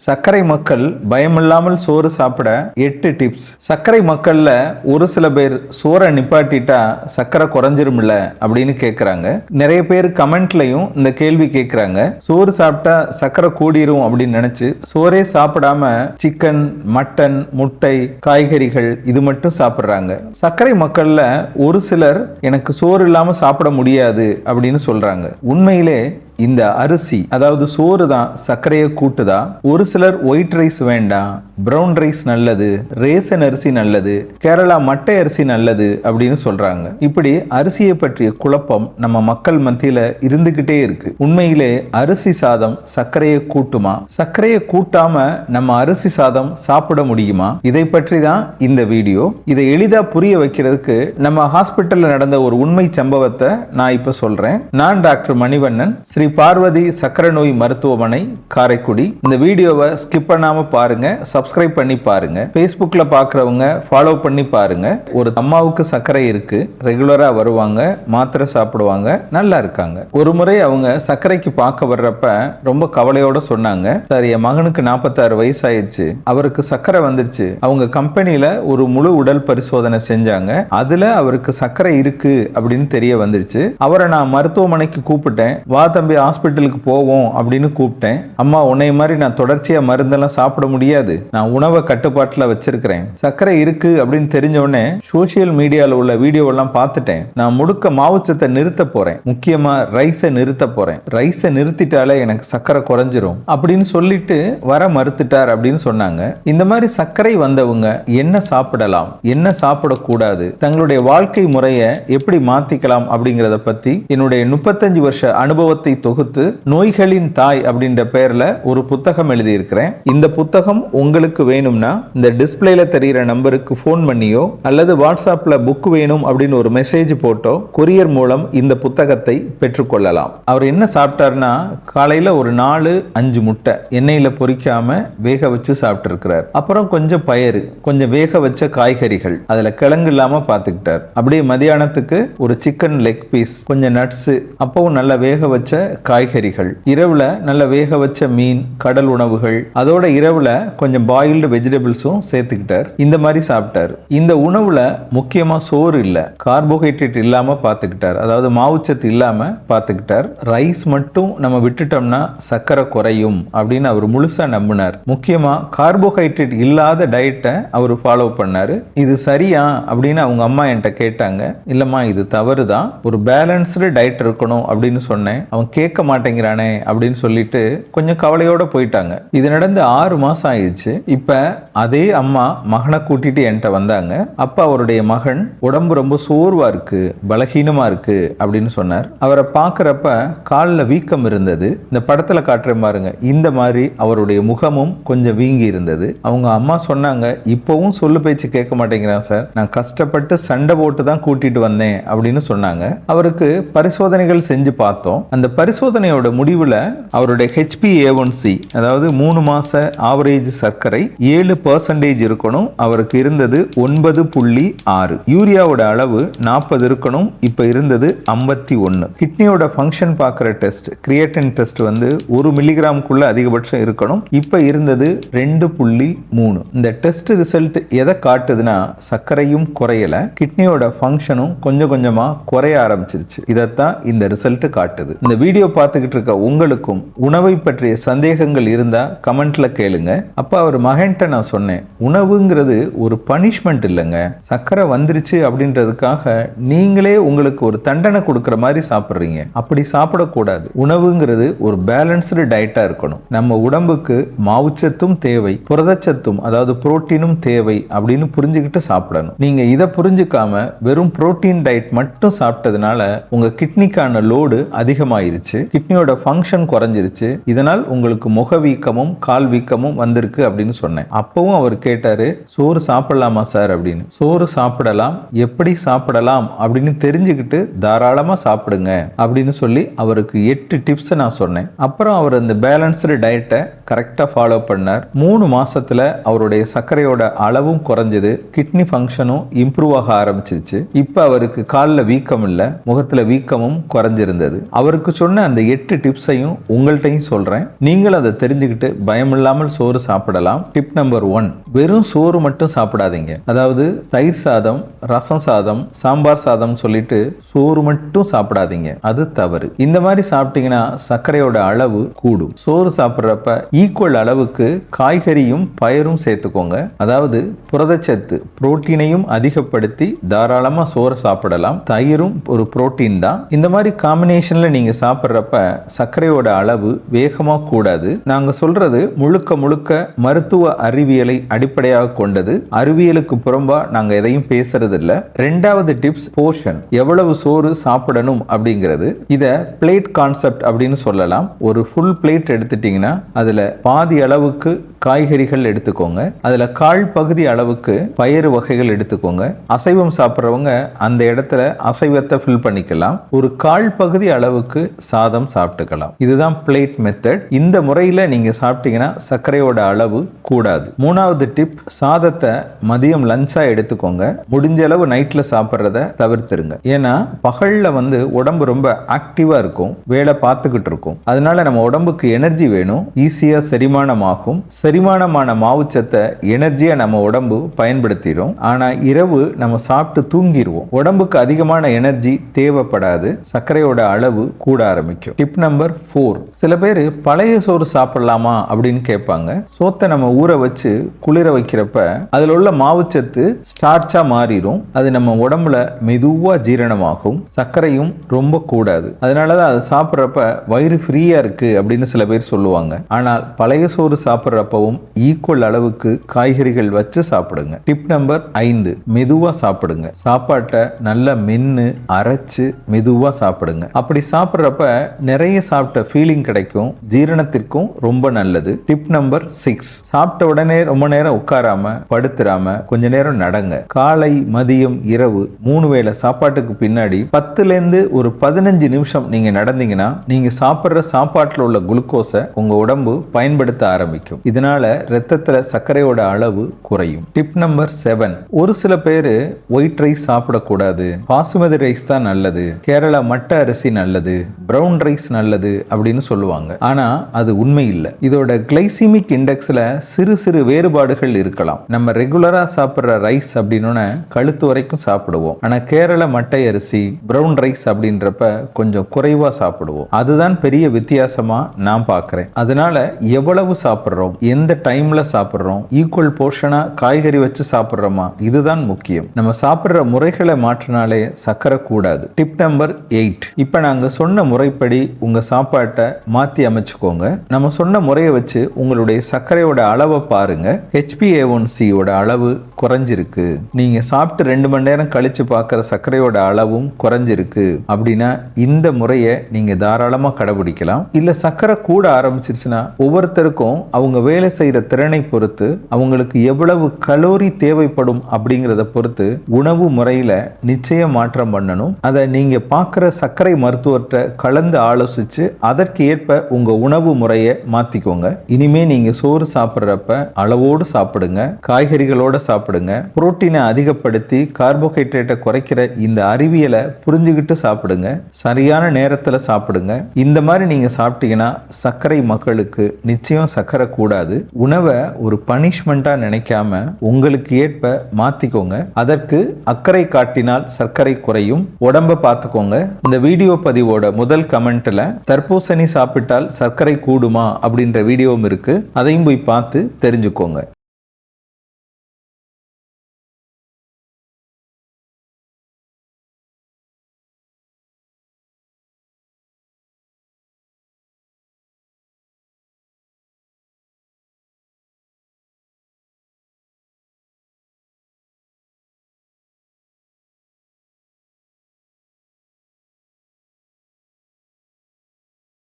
சர்க்கரை மக்கள் பயமில்லாமல் சோறு சாப்பிட 8 டிப்ஸ். சர்க்கரை மக்கள்ல ஒரு சில பேர் சோறை நிப்பாட்டிட்டா சர்க்கரை குறைஞ்சிரும்ல அப்படின்னு கேட்குறாங்க. நிறைய பேர் கமெண்ட்லையும் இந்த கேள்வி கேட்குறாங்க. சோறு சாப்பிட்டா சர்க்கரை கூடிரும் அப்படின்னு நினைச்சு சோறே சாப்பிடாம சிக்கன், மட்டன், முட்டை, காய்கறிகள் இது மட்டும் சாப்பிட்றாங்க. சர்க்கரை மக்கள்ல ஒரு சிலர் எனக்கு சோறு இல்லாம சாப்பிட முடியாது அப்படின்னு சொல்றாங்க. உண்மையிலே இந்த அரிசி அதாவது சோறு தான் சர்க்கரையை கூட்டுதா? ஒரு சிலர் ஒயிட் ரைஸ் வேண்டாம், பிரவுன் ரைஸ் நல்லது, ரேசன் அரிசி நல்லது, கேரளா மட்டை அரிசி நல்லது அப்படின்னு சொல்றாங்க. இப்படி அரிசியை பற்றிய குழப்பம் நம்ம மக்கள் மத்தியில இருந்துகிட்டே இருக்கு. உண்மையிலே அரிசி சாதம் சர்க்கரையை கூட்டுமா? சர்க்கரையை கூட்டாம நம்ம அரிசி சாதம் சாப்பிட முடியுமா? இதை பற்றி தான் இந்த வீடியோ. இதை எளிதா புரிய வைக்கிறதுக்கு நம்ம ஹாஸ்பிட்டல்ல நடந்த ஒரு உண்மை சம்பவத்தை நான் இப்ப சொல்றேன். நான் டாக்டர் மணிவண்ணன், ஸ்ரீ பார்வதி சக்கரை நோய் மருத்துவமனை, காரைக்குடி. இந்த வீடியோவை ஸ்கிப் பண்ணாம பாருங்க, சப்ஸ்கிரைப் பண்ணி பாருங்க. Facebookல பாக்குறவங்க ஃபாலோ பண்ணி பாருங்க. ஒரு அம்மாவுக்கு சர்க்கரை இருக்கு, ரெகுலரா வருவாங்க, மாத்திரை சாப்பிடுவாங்க, நல்லா இருக்காங்க. ஒரு முறை அவங்க சர்க்கரைக்கு பார்க்க வர்றப்ப ரொம்ப கவலையோட சொன்னாங்க, சார் என் மகனுக்கு 46 வயசு ஆயிடுச்சு, அவருக்கு சர்க்கரை வந்துருச்சு. அவங்க கம்பெனில ஒரு முழு உடல் பரிசோதனை செஞ்சாங்க. அதுல அவருக்கு சர்க்கரை இருக்கு அப்படின்னு தெரிய வந்துருச்சு. அவரை நான் மருத்துவமனைக்கு கூப்பிட்டேன். வா தம்பி ஹாஸ்பிட்டலுக்கு போவோம் அப்படின்னு கூப்பிட்டேன். அம்மா, உன்னை மாதிரி நான் தொடர்ச்சியா மருந்தெல்லாம் சாப்பிட முடியாது, நான் உணவை கட்டுப்பாட்டில் வச்சிருக்கிறேன், சர்க்கரை இருக்கு அப்படின்னு தெரிஞ்ச உடனே சோசியல் மீடியாவில் உள்ள வீடியோவெல்லாம் பார்த்துட்டேன். நான் முழுக்க மாவுச்சத்தை நிறுத்த போறேன், முக்கியமா ரைஸை நிறுத்த போறேன், ரைஸை நிறுத்திட்டாலே எனக்கு சர்க்கரை குறைஞ்சிரும் அப்படின்னு சொல்லிட்டு வர மறுத்துட்டார் அப்படின்னு சொன்னாங்க. இந்த மாதிரி சர்க்கரை வந்தவங்க என்ன சாப்பிடலாம், என்ன சாப்பிடக்கூடாது, தங்களுடைய வாழ்க்கை முறையை எப்படி மாத்திக்கலாம் அப்படிங்கிறத பத்தி என்னுடைய 35 வருஷ அனுபவத்தை தொகுத்து நோய்களின் தாய் அப்படின்ற பெயர்ல ஒரு புத்தகம் எழுதியிருக்கிறேன். இந்த புத்தகம் உங்களுக்கு வேணும்னா இந்த டிஸ்பிளேல தெரிகிற நம்பருக்கு போன் பண்ணியோ அல்லது வாட்ஸ்அப்ல புக் வேணும் அப்படின்னு ஒரு மெசேஜ் போட்டோ கொரியர் மூலம் இந்த புத்தகத்தை பெற்றுக்கொள்ளலாம். அவர் என்ன சாப்பிட்டார்னா, காலையில ஒரு 4-5 முட்டை எண்ணெயில பொரிக்காம வேக வச்சு சாப்பிட்டு இருக்கிறார். அப்புறம் கொஞ்சம் பயறு, கொஞ்சம் வேக வச்ச காய்கறிகள், அதுல கிழங்கு இல்லாம பாத்துக்கிட்டார். அப்படியே மதியானத்துக்கு ஒரு சிக்கன் லெக் பீஸ், கொஞ்சம் நட்ஸ், அப்பவும் நல்லா வேக வச்ச காய்கறிகள், இரவுல நல்ல வேக வச்ச மீன், கடல் உணவுகள், அதோட இரவுல கொஞ்சம் பாயில்டு வெஜிடபிள்ஸும் சேர்த்துக்கிட்டார். இந்த மாதிரி சாப்பிட்டார். இந்த உணவுல முக்கியமா சோறு இல்ல, கார்போஹைட்ரேட் இல்லாம பார்த்துக்கிட்டார், அதாவது மாவுச்சத்து இல்லாம பார்த்துக்கிட்டார். ரைஸ் மட்டும் நம்ம விட்டுட்டோம்னா சர்க்கரை குறையும் அப்படின்னு அவர் முழுசா நம்பினார். முக்கியமா கார்போஹைட்ரேட் இல்லாத டயட்டை அவர் ஃபாலோ பண்ணாரு. இது சரியா அப்படின்னு அவங்க அம்மா என்கிட்ட கேட்டாங்க. இல்லம்மா, இது தவறுதான், ஒரு பேலன்ஸ்டு டயட் இருக்கணும் அப்படின்னு சொன்னேன். அவன் கேட்க மாட்டேங்கிறானே அப்படின்னு சொல்லிட்டு கொஞ்சம் கவலையோட போயிட்டாங்க. இது நடந்து 6 மாசம் ஆயிடுச்சு. இப்ப அதே அம்மா மகனை கூட்டிட்டு என்கிட்ட வந்தாங்க. அப்ப அவருடைய மகன் உடம்பு ரொம்ப சோர்வா இருக்கு, பலகீனமா இருக்கு அப்படின்னு சொன்னார். அவரை பார்க்கறப்ப காலில் வீக்கம் இருந்தது. இந்த படத்துல காட்டுறேன் பாருங்க, இந்த மாதிரி அவருடைய முகமும் கொஞ்சம் வீங்கி இருந்தது. அவங்க அம்மா சொன்னாங்க, இப்பவும் சொல்லு பேச்சு கேட்க மாட்டேங்கிறான் சார், நான் கஷ்டப்பட்டு சண்டை போட்டு தான் கூட்டிட்டு வந்தேன் அப்படின்னு சொன்னாங்க. அவருக்கு பரிசோதனைகள் செஞ்சு பார்த்தோம். அந்த பரிசோதனையோட முடிவுல அவருடைய HbA1c அதாவது 3 மாச ஆவரேஜ் சர்க்கரை 7% இருக்கணும். அவருக்கு இருந்தது 9.6. யூரியாவோட அளவு 40 இருக்கணும், இப்ப இருந்தது 51. கிட்னியோட ஃபங்க்ஷன் பார்க்குற டெஸ்ட், கிரியேட்டின் டெஸ்ட் வந்து 1 மில்லிகிராமுக்குள்ள அதிகபட்சம் இருக்கணும், இப்ப இருந்தது 2.3. இந்த டெஸ்ட் ரிசல்ட் எதை காட்டுதுன்னா, சர்க்கரையும் குறையல, கிட்னியோட ஃபங்க்ஷனும் கொஞ்சம் கொஞ்சமா குறைய ஆரம்பிச்சிருச்சு. இதைத்தான் இந்த ரிசல்ட் காட்டுது. இந்த வீடியோ பார்த்துக்கிட்டு இருக்க உங்களுக்கும் உணவை பற்றிய சந்தேகங்கள் இருந்தா கமெண்ட்ல கேளுங்க. அப்ப அவர் மகன்கிட்ட நான் சொன்னேன், உணவுங்கிறது ஒரு பனிஷ்மெண்ட் இல்லைங்க, சர்க்கரை வந்துருச்சு அப்படின்றதுக்காக நீங்களே உங்களுக்கு ஒரு தண்டனை கொடுக்கிற மாதிரி சாப்பிட்றீங்க, அப்படி சாப்பிடக்கூடாது. உணவுங்கிறது ஒரு பேலன்ஸ்டு டயட்டா இருக்கணும். நம்ம உடம்புக்கு மாவுச்சத்தும் தேவை, புரதச்சத்தும் அதாவது புரோட்டீனும் தேவை அப்படின்னு புரிஞ்சுக்கிட்டு சாப்பிடணும். நீங்க இதை புரிஞ்சுக்காம வெறும் புரோட்டீன் டயட் மட்டும் சாப்பிட்டதுனால உங்க கிட்னிக்கான லோடு அதிகமாயிருச்சு, கிட்னியோட ஃபங்க்ஷன் குறைஞ்சிருச்சு, இதனால் உங்களுக்கு முக வீக்கமும் கால் வீக்கமும் வந்திருக்கு அப்படின்னு சொன்னேன். அப்பவும் அவர் கேட்டாரு, சோறு சாப்பிடலாமா சார் அப்படின்னு. சோறு சாப்பிடலாம், எப்படி சாப்பிடலாம் அப்படின்னு தெரிஞ்சுக்கிட்டு தாராளமா சாப்பிடுங்க அப்படின்னு சொல்லி அவருக்கு 8 டிப்ஸ் நான் சொன்னேன். அப்புறம் அவர் அந்த பேலன்ஸ்டு டயட்டை கரெக்டா ஃபாலோ பண்ணார். 3 மாசத்துல அவருடைய சர்க்கரையோட அளவும் குறைஞ்சது, கிட்னி ஃபங்க்ஷனும் இம்ப்ரூவ் ஆக ஆரம்பிச்சிருச்சு. இப்ப அவருக்கு காலில் வீக்கம் இல்ல, முகத்துல வீக்கமும் குறைஞ்சிருந்தது. அவருக்கு சொன்ன சொன்ன அந்த 8 டிப்ஸையும் உங்கள்கிட்டையும் சொல்றேன். நீங்கள் அதை தெரிஞ்சுக்கிட்டு பயமில்லாமல் சோறு சாப்பிடலாம். டிப் நம்பர் 1, வெறும் சோறு மட்டும் சாப்பிடாதீங்க. அதாவது தயிர் சாதம், ரசம் சாதம், சாம்பார் சாதம் சொல்லிட்டு சோறு மட்டும் சாப்பிடாதீங்க. அது தவறு. இந்த மாதிரி சாப்பிட்டீங்கன்னா சர்க்கரையோட அளவு கூடும். சோறு சாப்பிட்றப்ப ஈக்குவல் அளவுக்கு காய்கறியும் பயரும் சேர்த்துக்கோங்க. அதாவது புரதச்சத்து புரோட்டீனையும் அதிகப்படுத்தி தாராளமா சோறு சாப்பிடலாம். தயிரும் ஒரு புரோட்டீன் தான். இந்த மாதிரி காம்பினேஷன்ல நீங்க சாப்பிட்றப்ப சர்க்கரையோட அளவு வேகமா கூடாது. நாங்க சொல்றது முழுக்க முழுக்க மருத்துவ அறிவியலை அடிப்படையாக கொண்டது. அறிவியலுக்கு புறம்பா நாங்க எதையும் பேசுறது இல்ல. 2வது டிப்ஸ் போர்ஷன். எவ்வளவு சோறு சாப்பிடணும் அப்படிங்கிறது. இத பிளேட் கான்செப்ட் அப்படின்னு சொல்லலாம். ஒரு ஃபுல் பிளேட் எடுத்துட்டீங்கன்னா அதுல பாதி அளவுக்கு காய்கறிகள் எடுத்துக்கோங்க. அதுல கால் பகுதி அளவுக்கு பயறு வகைகள் எடுத்துக்கோங்க. அசைவம் சாப்பிட்றவங்க அந்த இடத்துல அசைவத்தை ஃபில் பண்ணிக்கலாம். ஒரு கால் பகுதி அளவுக்கு சாதம் சாப்பிட்டுக்கலாம். இதுதான் பிளேட் மெத்தட். இந்த முறையில நீங்க சாப்பிட்டீங்கன்னா சர்க்கரையோட அளவு கூடாது. 3வது டிப், சாதத்தை மதியம் லஞ்சா எடுத்துக்கோங்க. முடிஞ்ச அளவு நைட்ல சாப்பிட்றத தவிர்த்துருங்க. ஏன்னா பகல்ல உடம்பு ரொம்ப ஆக்டிவா இருக்கும், வேலை பார்த்துக்கிட்டு இருக்கும். அதனால நம்ம உடம்புக்கு எனர்ஜி வேணும், ஈஸியா செரிமானமாகும். செரிமானமான மாவுச்சத்தை எனர்ஜியா நம்ம உடம்பு பயன்படுத்திடும். ஆனா இரவு நம்ம சாப்பிட்டு தூங்கிடுவோம். உடம்புக்கு அதிகமான எனர்ஜி தேவைப்படாது. சர்க்கரையோட அளவு கூட ஆரம்பிக்கும். டிப் நம்பர் 4, சில பேர் பழைய சோறு சாப்பிடலாமா அப்படின்னு கேட்பாங்க. சோத்தை நம்ம ஊற வச்சு குளிர வைக்கிறப்ப அதுல உள்ள மாவுச்சத்து ஸ்டார்ச்சா மாறிடும். அது நம்ம உடம்புல மெதுவா ஜீரணமாகும். சர்க்கரையும் ரொம்ப கூடாது. அதனாலதான் அதை சாப்பிட்றப்ப வயிறு ஃப்ரீயா இருக்கு அப்படின்னு சில பேர் சொல்லுவாங்க. ஆனால் பழைய சோறு சாப்பிட்றப்பவும் ஈக்குவல் அளவுக்கு காய்கறிகள் வச்சு சாப்பிடுங்க. டிப் நம்பர் 5, மெதுவா சாப்பிடுங்க. சாப்பாட்டை நல்லா மென்னு அரைச்சு மெதுவா சாப்பிடுங்க. அப்படி சாப்பிட்றப்ப நிறைய சாப்பிட்ட ஃபீலிங் கிடைக்கும். ஜீரணத்திற்கும் ரொம்ப நல்லது. டிப் நம்பர் 6, சாப்பிட்ட உடனே ரொம்ப நேரம் உட்காராம படுத்துறாம கொஞ்ச நேரம் நடங்க. காலை, மதியம், இரவு 3 வேளை சாப்பாட்டுக்கு பின்னாடி 10ல இருந்து ஒரு 15 நிமிஷம் நீங்க நடந்தீங்கன்னா நீங்க சாப்பிட்ற சாப்பாட்டில் உள்ள குளுக்கோஸை உங்க உடம்பு பயன்படுத்த ஆரம்பிக்கும். இதனால ரத்தத்துல சர்க்கரையோட அளவு குறையும். டிப் நம்பர் 7, ஒரு சில பேரு ஒயிட் ரைஸ் சாப்பிடக்கூடாது, பாசுமதி ரைஸ் தான் நல்லது, கேரளா மட்ட அரிசி நல்லது, பிரவுன் ரைஸ் நல்லது அப்படின்னு சொல்லுவாங்க. ஆனா அது உண்மை இல்லை. இதோட கிளைசிமிக் இண்டெக்ஸ்ல சிறு சிறு வேறுபாடுகள் இருக்கலாம். நம்ம ரெகுலரா சாப்பிடுற ரைஸ் அப்படின்னு கழுத்து வரைக்கும் சாப்பிடுவோம். ஆனா கேரள மட்டை அரிசி, பிரவுன் ரைஸ் அப்படின்றப்ப கொஞ்சம் குறைவா சாப்பிடுவோம். அதுதான் பெரிய வித்தியாசமா நான் பார்க்கிறேன். அதனால எவ்வளவு சாப்பிடுறோம், எந்த டைம்ல சாப்பிடுறோம், ஈக்குவல் போர்ஷனா காய்கறி வச்சு சாப்பிடுறோமா, இதுதான் முக்கியம். நம்ம சாப்பிடுற முறைகளை மாற்றினாலே சர்க்கரை கூடாது. டிப் நம்பர் 8, இப்ப நாங்க சொன்ன முறைப்படி உங்க சாப்பாட்டை மாத்தி அமைச்சுக்கோங்க. நம்ம சொன்ன முறையை வச்சு உங்களுடைய சர்க்கரையோட அளவை பாருங்க. HbA1c ஓட அளவு குறைஞ்சிருக்கு. நீங்க சாப்பிட்டு 2 மணி நேரம் கழிச்சு பார்க்குற சர்க்கரையோட அளவும் குறைஞ்சிருக்கு அப்படின்னா இந்த முறையை நீங்க தாராளமா கடைபிடிக்கலாம். இல்ல சர்க்கரை கூட ஆரம்பிச்சிருச்சுன்னா ஒவ்வொருத்தருக்கும் அவங்க வேலை செய்யற திறனை பொறுத்து அவங்களுக்கு எவ்வளவு கலோரி தேவைப்படும் அப்படிங்கிறத பொறுத்து உணவு முறையில நிச்சயம் மாற்றம் பண்ணணும். அதை நீங்க பார்க்குற சர்க்கரை மருத்துவர்கிட்ட கலந்து ஆலோசிச்சு அதற்கு ஏற்ப உங்க உணவு முறையை மாத்திக்கோங்க. இனிமே நீங்க சோறு சாப்பிட்றப்ப அளவோடு சாப்பிடுங்க, காய்கறிகளோட சாப்பிடுங்க. புரோட்டீனை அதிகப்படுத்தி கார்போஹைட்ரேட்டை குறைக்கிற இந்த அறிவியலை புரிஞ்சுக்கிட்டு சாப்பிடுங்க. சரியான நேரத்தில் சாப்பிடுங்க. இந்த மாதிரி நீங்க சாப்பிட்டீங்கன்னா சர்க்கரை மக்களுக்கு நிச்சயம் சர்க்கரை கூடாது. உணவை ஒரு பனிஷ்மெண்டா நினைக்காம உங்களுக்கு ஏற்ப மாத்திக்கோங்க. அதற்கு அக்கறை காட்டினால் சர்க்கரை குறையும். உடம்ப பார்த்துக்கோங்க. இந்த வீடியோ பதிவோட முதல் கமெண்ட்ல தர்பூசணி சாப்பிட்டால் சர்க்கரை கூடுமா அப்படின்ற வீடியோவும் இருக்கு. அதையும் போய் பார்த்து தெரிஞ்சுக்கோங்க.